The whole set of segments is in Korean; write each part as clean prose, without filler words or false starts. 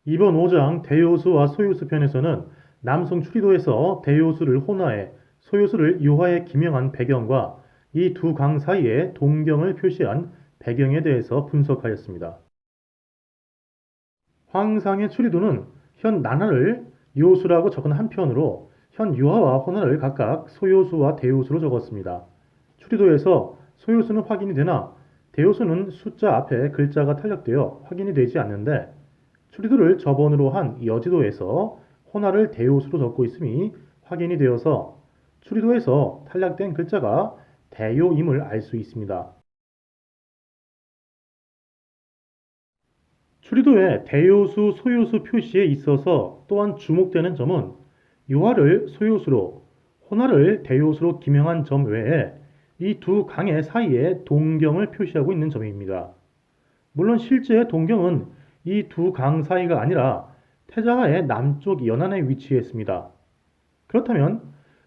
이번 5장 대요수와 소요수 편에서는 남성 추리도에서 대요수를 혼화해 소요수를 유화에 기명한 배경과 이 두 강 사이의 동경을 표시한 배경에 대해서 분석하였습니다. 황상의 추리도는 현 난하를 요수라고 적은 한편으로 현 유화와 혼화를 각각 소요수와 대요수로 적었습니다. 추리도에서 소요수는 확인이 되나 대요수는 숫자 앞에 글자가 탈락되어 확인이 되지 않는데 추리도를 저번으로 한 여지도에서 혼화를 대요수로 적고 있음이 확인이 되어서 추리도에서 탈락된 글자가 대요임을 알 수 있습니다. 추리도의 대요수, 소요수 표시에 있어서 또한 주목되는 점은 유화를 소요수로, 혼화를 대요수로 기명한 점 외에 이 두 강의 사이에 동경을 표시하고 있는 점입니다. 물론 실제 동경은 이 두 강 사이가 아니라 태자하의 남쪽 연안에 위치했습니다. 그렇다면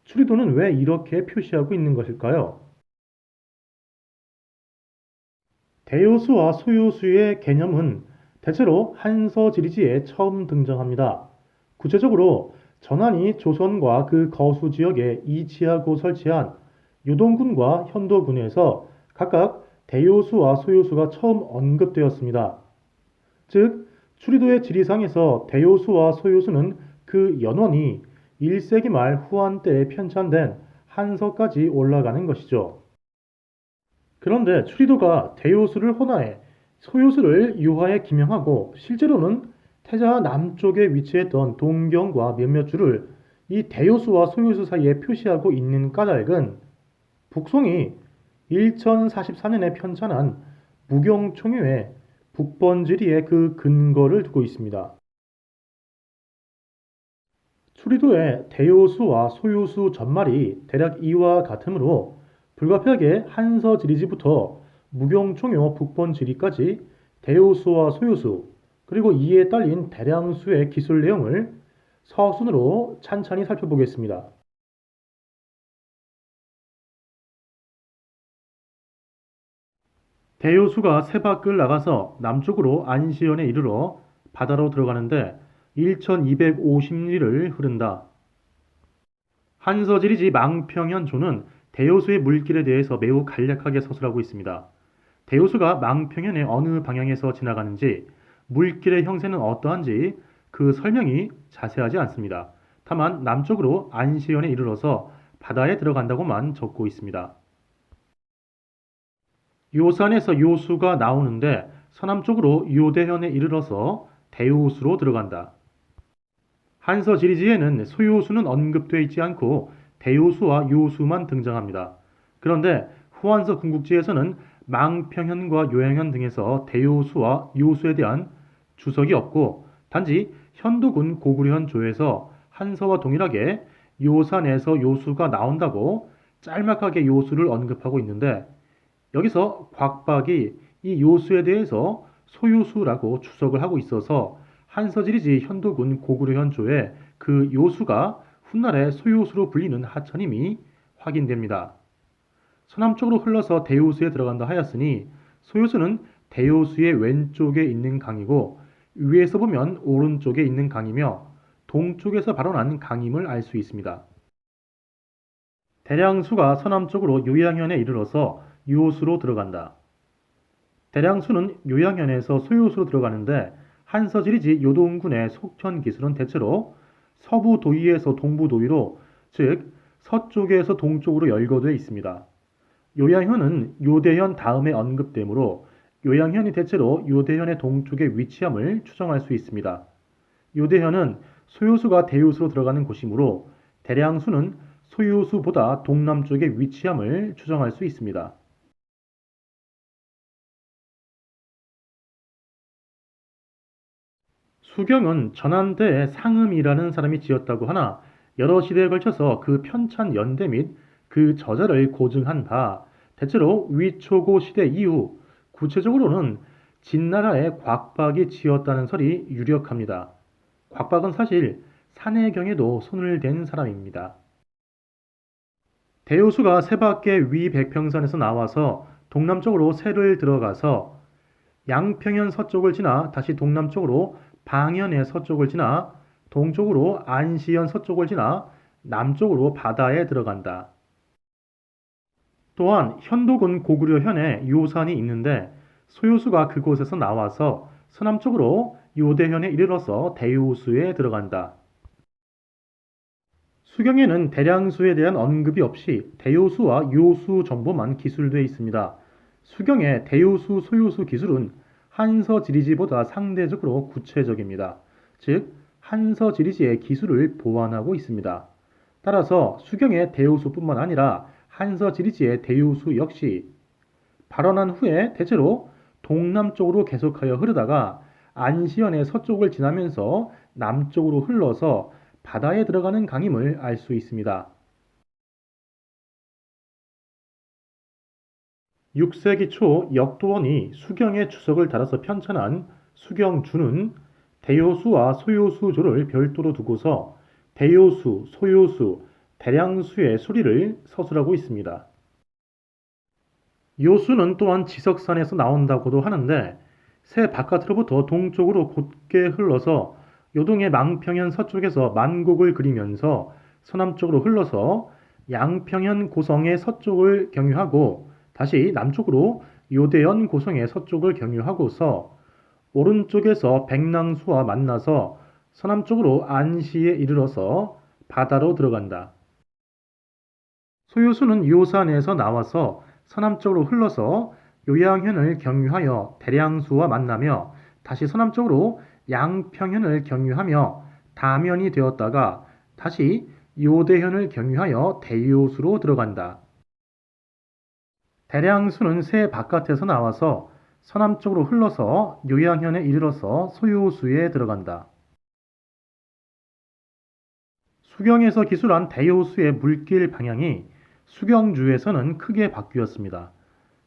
추리도는 왜 이렇게 표시하고 있는 것일까요? 대요수와 소요수의 개념은 대체로 한서지리지에 처음 등장합니다. 구체적으로 전한이 조선과 그 거수 지역에 이치하고 설치한 요동군과 현도군에서 각각 대요수와 소요수가 처음 언급되었습니다. 즉, 추리도의 지리상에서 대요수와 소요수는 그 연원이 1세기 말 후한 때에 편찬된 한서까지 올라가는 것이죠. 그런데 추리도가 대요수를 혼화해 소요수를 유화에 기명하고 실제로는 태자 남쪽에 위치했던 동경과 몇몇 주를 이 대요수와 소요수 사이에 표시하고 있는 까닭은 북송이 1044년에 편찬한 무경총유의 북번지리에 그 근거를 두고 있습니다. 추리도의 대요수와 소요수 전말이 대략 이와 같으므로 불가피하게 한서지리지부터 무경총요 북번지리까지 대요수와 소요수 그리고 이에 딸린 대량수의 기술 내용을 서순으로 찬찬히 살펴보겠습니다. 대요수가 세밖을 나가서 남쪽으로 안시연에 이르러 바다로 들어가는데 1250리를 흐른다. 한서지리지 망평현조는 대요수의 물길에 대해서 매우 간략하게 서술하고 있습니다. 대요수가 망평현의 어느 방향에서 지나가는지, 물길의 형세는 어떠한지 그 설명이 자세하지 않습니다. 다만 남쪽으로 안시현에 이르러서 바다에 들어간다고만 적고 있습니다. 요산에서 요수가 나오는데 서남쪽으로 요대현에 이르러서 대요수로 들어간다. 한서지리지에는 소요수는 언급되어 있지 않고 대요수와 요수만 등장합니다. 그런데 후한서 궁국지에서는 망평현과 요양현 등에서 대요수와 요수에 대한 주석이 없고 단지 현도군 고구려현 조에서 한서와 동일하게 요산에서 요수가 나온다고 짤막하게 요수를 언급하고 있는데 여기서 곽박이 이 요수에 대해서 소요수라고 주석을 하고 있어서 한서지리지 현도군 고구려현조에 그 요수가 훗날에 소요수로 불리는 하천임이 확인됩니다. 서남쪽으로 흘러서 대요수에 들어간다 하였으니 소요수는 대요수의 왼쪽에 있는 강이고 위에서 보면 오른쪽에 있는 강이며 동쪽에서 발원한 강임을 알 수 있습니다. 대량수가 서남쪽으로 요양현에 이르러서 요수로 들어간다. 대량수는 요양현에서 소요수로 들어가는데 한서지리지 요동군의 속천 기술은 대체로 서부 도의에서 동부 도의로 즉 서쪽에서 동쪽으로 열거되어 있습니다. 요양현은 요대현 다음에 언급되므로 요양현이 대체로 요대현의 동쪽에 위치함을 추정할 수 있습니다. 요대현은 소요수가 대요수로 들어가는 곳이므로 대량수는 소요수보다 동남쪽에 위치함을 추정할 수 있습니다. 수경은 전한대의 상음이라는 사람이 지었다고 하나 여러 시대에 걸쳐서 그 편찬 연대 및 그 저자를 고증한 바 대체로 위초고 시대 이후 구체적으로는 진나라의 곽박이 지었다는 설이 유력합니다. 곽박은 사실 산해경에도 손을 댄 사람입니다. 대요수가 세밖의 위백평선에서 나와서 동남쪽으로 세를 들어가서 양평현 서쪽을 지나 다시 동남쪽으로 방현의 서쪽을 지나 동쪽으로 안시현 서쪽을 지나 남쪽으로 바다에 들어간다. 또한 현독은 고구려 현에 요산이 있는데 소요수가 그곳에서 나와서 서남쪽으로 요대현에 이르러서 대요수에 들어간다. 수경에는 대량수에 대한 언급이 없이 대요수와 요수 정보만 기술되어 있습니다. 수경의 대요수, 소요수 기술은 한서지리지보다 상대적으로 구체적입니다. 즉, 한서지리지의 기술을 보완하고 있습니다. 따라서 수경의 대요수뿐만 아니라 한서지리지의 대요수 역시 발원한 후에 대체로 동남쪽으로 계속하여 흐르다가 안시현의 서쪽을 지나면서 남쪽으로 흘러서 바다에 들어가는 강임을 알 수 있습니다. 6세기 초 역도원이 수경에 주석을 달아서 편찬한 수경주는 대요수와 소요수조를 별도로 두고서 대요수, 소요수, 대량수의 수리를 서술하고 있습니다. 요수는 또한 지석산에서 나온다고도 하는데 새 바깥으로부터 동쪽으로 곧게 흘러서 요동의 망평현 서쪽에서 만국을 그리면서 서남쪽으로 흘러서 양평현 고성의 서쪽을 경유하고 다시 남쪽으로 요대현 고성의 서쪽을 경유하고서 오른쪽에서 백랑수와 만나서 서남쪽으로 안시에 이르러서 바다로 들어간다. 소요수는 요산에서 나와서 서남쪽으로 흘러서 요양현을 경유하여 대량수와 만나며 다시 서남쪽으로 양평현을 경유하며 다면이 되었다가 다시 요대현을 경유하여 대요수로 들어간다. 대량수는 새 바깥에서 나와서 서남쪽으로 흘러서 요양현에 이르러서 소요수에 들어간다. 수경에서 기술한 대요수의 물길 방향이 수경주에서는 크게 바뀌었습니다.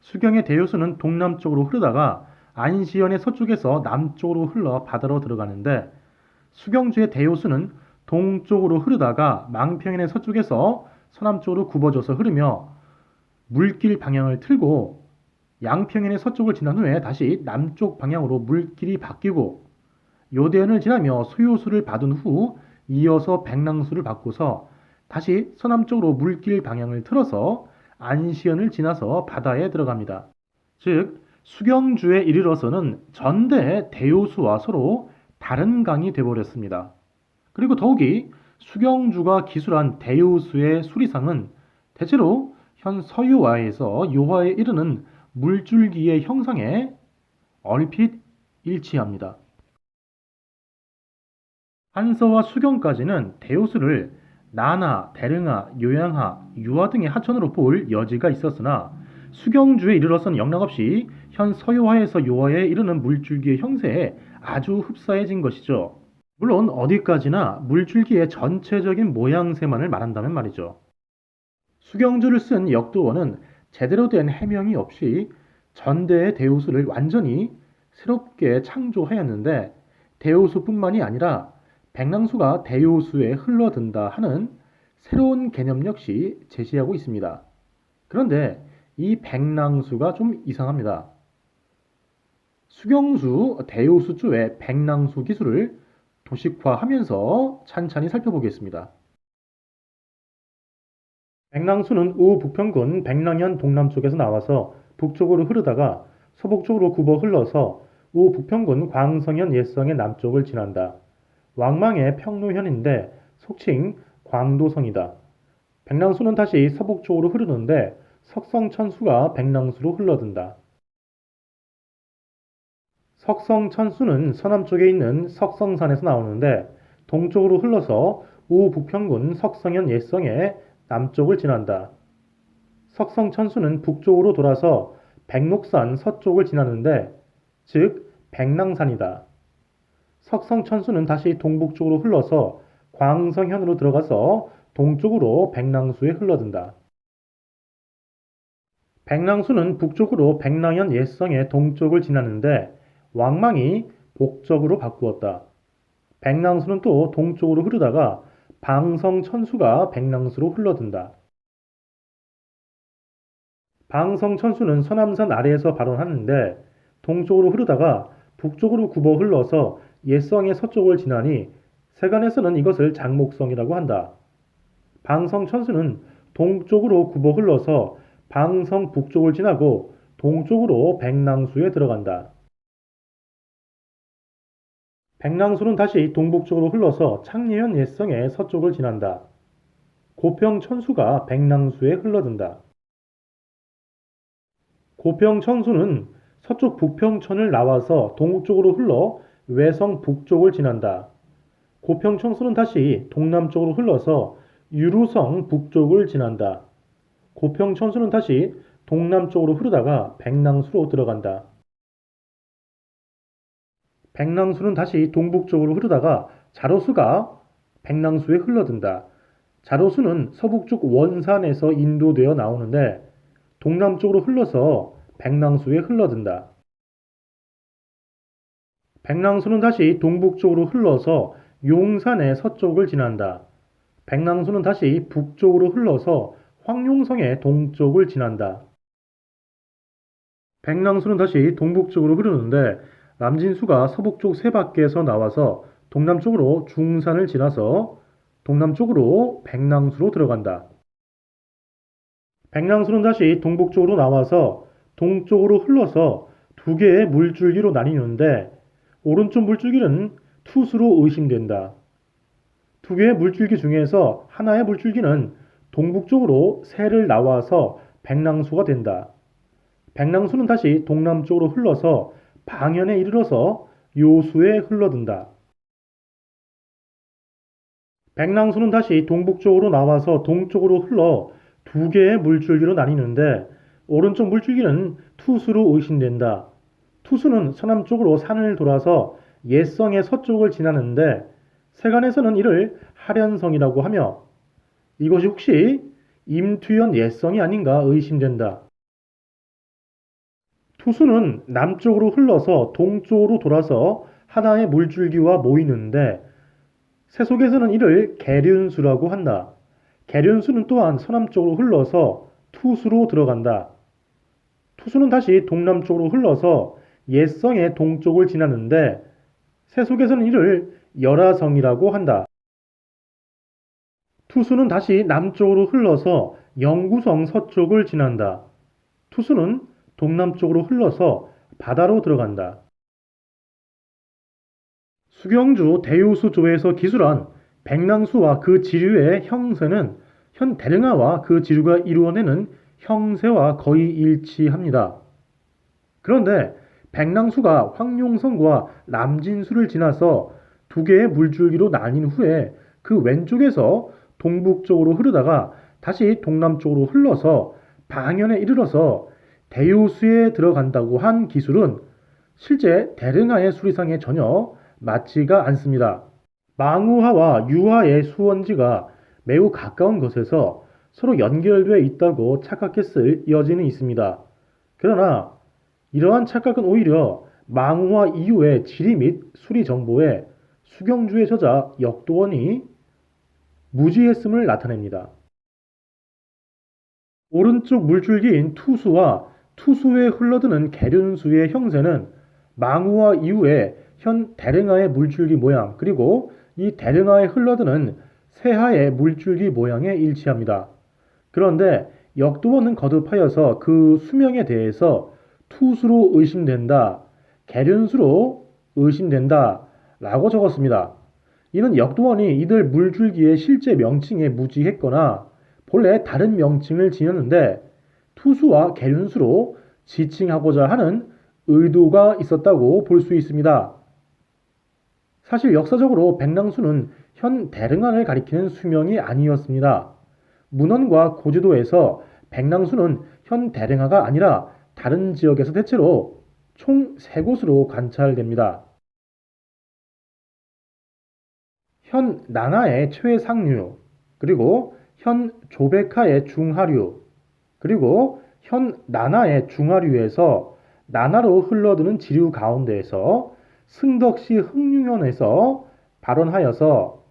수경의 대요수는 동남쪽으로 흐르다가 안시현의 서쪽에서 남쪽으로 흘러 바다로 들어가는데 수경주의 대요수는 동쪽으로 흐르다가 망평현의 서쪽에서 서남쪽으로 굽어져서 흐르며 물길 방향을 틀고 양평현의 서쪽을 지난 후에 다시 남쪽 방향으로 물길이 바뀌고 요대현을 지나며 소요수를 받은 후 이어서 백랑수를 받고서 다시 서남쪽으로 물길 방향을 틀어서 안시현을 지나서 바다에 들어갑니다. 즉, 수경주에 이르러서는 전대의 대요수와 서로 다른 강이 되어버렸습니다. 그리고 더욱이 수경주가 기술한 대요수의 수리상은 대체로 현 서유화에서 요화에 이르는 물줄기의 형상에 얼핏 일치합니다. 한서와 수경까지는 대요수를 나나, 대릉하, 요양하, 유화 등의 하천으로 볼 여지가 있었으나 수경주에 이르러서는 영락없이 현 서유화에서 요화에 이르는 물줄기의 형세에 아주 흡사해진 것이죠. 물론 어디까지나 물줄기의 전체적인 모양새만을 말한다면 말이죠. 수경주를 쓴 역도원은 제대로 된 해명이 없이 전대의 대요수를 완전히 새롭게 창조하였는데 대요수뿐만이 아니라 백랑수가 대요수에 흘러든다 하는 새로운 개념 역시 제시하고 있습니다. 그런데 이 백랑수가 좀 이상합니다. 수경수, 대요수조의 백랑수 기술을 도식화하면서 찬찬히 살펴보겠습니다. 백랑수는 우북평군 백랑현 동남쪽에서 나와서 북쪽으로 흐르다가 서북쪽으로 굽어 흘러서 우북평군 광성현 예성의 남쪽을 지난다. 왕망의 평로현인데 속칭 광도성이다. 백랑수는 다시 서북쪽으로 흐르는데 석성천수가 백랑수로 흘러든다. 석성천수는 서남쪽에 있는 석성산에서 나오는데 동쪽으로 흘러서 우북평군 석성현 예성의 남쪽을 지난다. 석성천수는 북쪽으로 돌아서 백록산 서쪽을 지나는데 즉 백랑산이다. 석성천수는 다시 동북쪽으로 흘러서 광성현으로 들어가서 동쪽으로 백랑수에 흘러든다. 백랑수는 북쪽으로 백랑현 예성의 동쪽을 지나는데 왕망이 복적으로 바꾸었다. 백랑수는 또 동쪽으로 흐르다가 방성천수가 백랑수로 흘러든다. 방성천수는 서남산 아래에서 발원하는데 동쪽으로 흐르다가 북쪽으로 굽어 흘러서 예성의 서쪽을 지나니 세간에서는 이것을 장목성이라고 한다. 방성천수는 동쪽으로 굽어 흘러서 방성 북쪽을 지나고 동쪽으로 백랑수에 들어간다. 백랑수는 다시 동북쪽으로 흘러서 창리현 예성의 서쪽을 지난다. 고평천수가 백랑수에 흘러든다. 고평천수는 서쪽 북평천을 나와서 동쪽으로 흘러 외성 북쪽을 지난다. 고평천수는 다시 동남쪽으로 흘러서 유루성 북쪽을 지난다. 고평천수는 다시 동남쪽으로 흐르다가 백랑수로 들어간다. 백랑수는 다시 동북쪽으로 흐르다가 자로수가 백랑수에 흘러든다. 자로수는 서북쪽 원산에서 인도되어 나오는데 동남쪽으로 흘러서 백랑수에 흘러든다. 백랑수는 다시 동북쪽으로 흘러서 용산의 서쪽을 지난다. 백랑수는 다시 북쪽으로 흘러서 황룡성의 동쪽을 지난다. 백랑수는 다시 동북쪽으로 흐르는데 남진수가 서북쪽 세바퀴에서 나와서 동남쪽으로 중산을 지나서 동남쪽으로 백랑수로 들어간다. 백랑수는 다시 동북쪽으로 나와서 동쪽으로 흘러서 두 개의 물줄기로 나뉘는데 오른쪽 물줄기는 투수로 의심된다. 두 개의 물줄기 중에서 하나의 물줄기는 동북쪽으로 새를 나와서 백랑수가 된다. 백랑수는 다시 동남쪽으로 흘러서 방현에 이르러서 요수에 흘러든다. 백랑수는 다시 동북쪽으로 나와서 동쪽으로 흘러 두 개의 물줄기로 나뉘는데 오른쪽 물줄기는 투수로 의심된다. 투수는 서남쪽으로 산을 돌아서 예성의 서쪽을 지나는데 세간에서는 이를 하련성이라고 하며 이것이 혹시 임투현 예성이 아닌가 의심된다. 투수는 남쪽으로 흘러서 동쪽으로 돌아서 하나의 물줄기와 모이는데 세속에서는 이를 계륜수라고 한다. 계륜수는 또한 서남쪽으로 흘러서 투수로 들어간다. 투수는 다시 동남쪽으로 흘러서 예성의 동쪽을 지나는데 세속에서는 이를 열하성이라고 한다. 투수는 다시 남쪽으로 흘러서 영구성 서쪽을 지난다. 투수는 동남쪽으로 흘러서 바다로 들어간다. 수경주 대요수조에서 기술한 백랑수와 그 지류의 형세는 현 대릉하와 그 지류가 이루어내는 형세와 거의 일치합니다. 그런데 백랑수가 황룡성과 남진수를 지나서 두 개의 물줄기로 나뉜 후에 그 왼쪽에서 동북쪽으로 흐르다가 다시 동남쪽으로 흘러서 방현에 이르러서 대요수에 들어간다고 한 기술은 실제 대릉하의 수리상에 전혀 맞지가 않습니다. 망우하와 유하의 수원지가 매우 가까운 것에서 서로 연결되어 있다고 착각했을 여지는 있습니다. 그러나 이러한 착각은 오히려 망우와 이후의 지리 및 수리 정보에 수경주의 저자 역도원이 무지했음을 나타냅니다. 오른쪽 물줄기인 투수와 투수에 흘러드는 계륜수의 형세는 망우와 이후에 현 대릉하의 물줄기 모양 그리고 이 대릉하에 흘러드는 세하의 물줄기 모양에 일치합니다. 그런데 역도원은 거듭하여서 그 수명에 대해서 투수로 의심된다, 계륜수로 의심된다 라고 적었습니다. 이는 역도원이 이들 물줄기의 실제 명칭에 무지했거나 본래 다른 명칭을 지녔는데 투수와 계륜수로 지칭하고자 하는 의도가 있었다고 볼 수 있습니다. 사실 역사적으로 백랑수는 현 대릉하를 가리키는 수명이 아니었습니다. 문헌과 고지도에서 백랑수는 현 대릉하가 아니라 다른 지역에서 대체로 총 3곳으로 관찰됩니다. 현 난하의 최상류, 그리고 현 조백하의 중하류, 그리고 현 난하의 중하류에서 난하로 흘러드는 지류 가운데에서 승덕시 흥룡현에서 발원하여서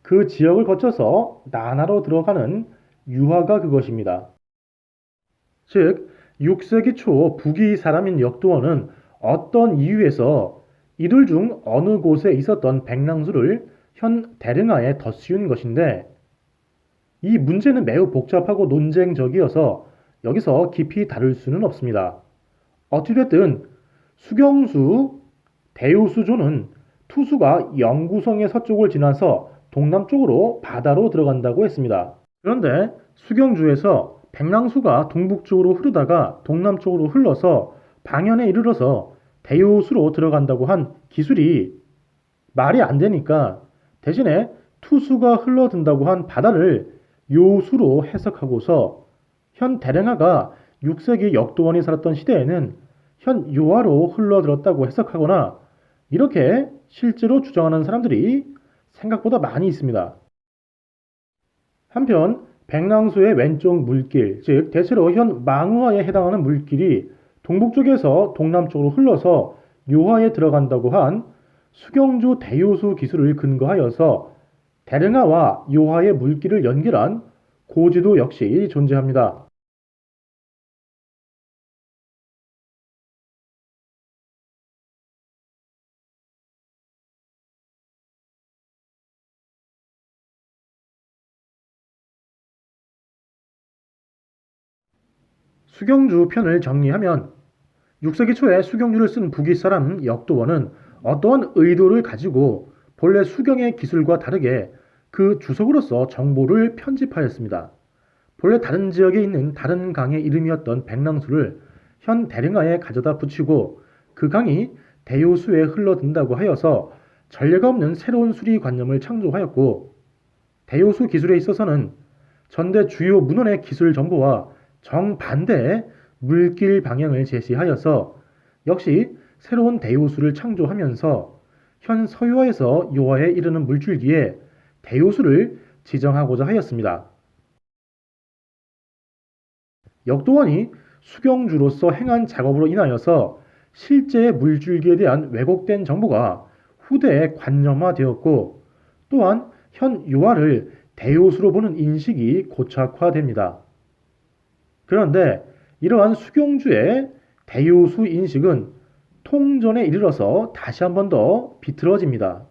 그 지역을 거쳐서 난하로 들어가는 유화가 그것입니다. 즉 6세기 초 북이 사람인 역도원은 어떤 이유에서 이들 중 어느 곳에 있었던 백랑수를 현 대릉하에 덧씌운 것인데 이 문제는 매우 복잡하고 논쟁적이어서 여기서 깊이 다룰 수는 없습니다. 어찌됐든 수경수, 대우수조는 투수가 영구성의 서쪽을 지나서 동남쪽으로 바다로 들어간다고 했습니다. 그런데 수경주에서 백랑수가 동북쪽으로 흐르다가 동남쪽으로 흘러서 방현에 이르러서 대요수로 들어간다고 한 기술이 말이 안 되니까 대신에 투수가 흘러든다고 한 바다를 요수로 해석하고서 현 대릉하가 6세기 역도원이 살았던 시대에는 현 요하로 흘러들었다고 해석하거나 이렇게 실제로 주장하는 사람들이 생각보다 많이 있습니다. 한편 백랑수의 왼쪽 물길, 즉 대체로 현 망우하에 해당하는 물길이 동북쪽에서 동남쪽으로 흘러서 요하에 들어간다고 한 수경주 대요수 기술을 근거하여서 대릉하와 요하의 물길을 연결한 고지도 역시 존재합니다. 수경주 편을 정리하면 6세기 초에 수경주를 쓴 북위 사람 역도원은 어떠한 의도를 가지고 본래 수경의 기술과 다르게 그 주석으로서 정보를 편집하였습니다. 본래 다른 지역에 있는 다른 강의 이름이었던 백랑수를 현 대릉하에 가져다 붙이고 그 강이 대요수에 흘러든다고 하여서 전례가 없는 새로운 수리관념을 창조하였고 대요수 기술에 있어서는 전대 주요 문헌의 기술 정보와 정반대의 물길 방향을 제시하여서 역시 새로운 대요수를 창조하면서 현 서유화에서 요하에 이르는 물줄기에 대요수를 지정하고자 하였습니다. 역도원이 수경주로서 행한 작업으로 인하여서 실제의 물줄기에 대한 왜곡된 정보가 후대에 관념화되었고 또한 현 요하를 대요수로 보는 인식이 고착화됩니다. 그런데 이러한 수경주의 대요수 인식은 통전에 이르러서 다시 한 번 더 비틀어집니다.